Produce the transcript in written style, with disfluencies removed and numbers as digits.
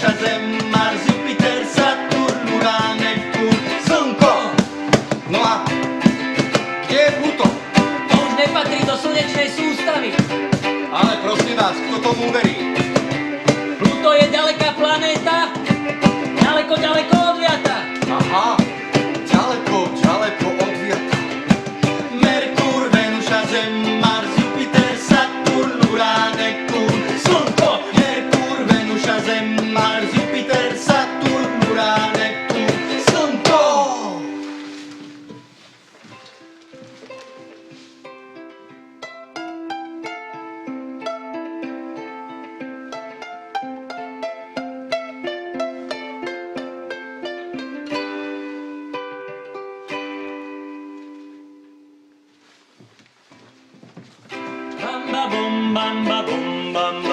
Venuša, Zem, Mars, Jupiter, Saturn, Urán, Neptún, Slnko. No a kde je Pluto? To už nepatrí do slnečnej sústavy. Ale prosím vás, kto tomu verí? Pluto je ďaleká planéta, ďaleko, ďaleko odviata. Aha, ďaleko, ďaleko odviata. Merkúr, Venuša, Zem, Mars, Jupiter, Saturn, Urán, Neptún, Slnko. Merkúr, Venuša, Zem, Mars, Jupiter, Saturn, Urán, Neptún, Slnko. Bamba bum bamba bum bamba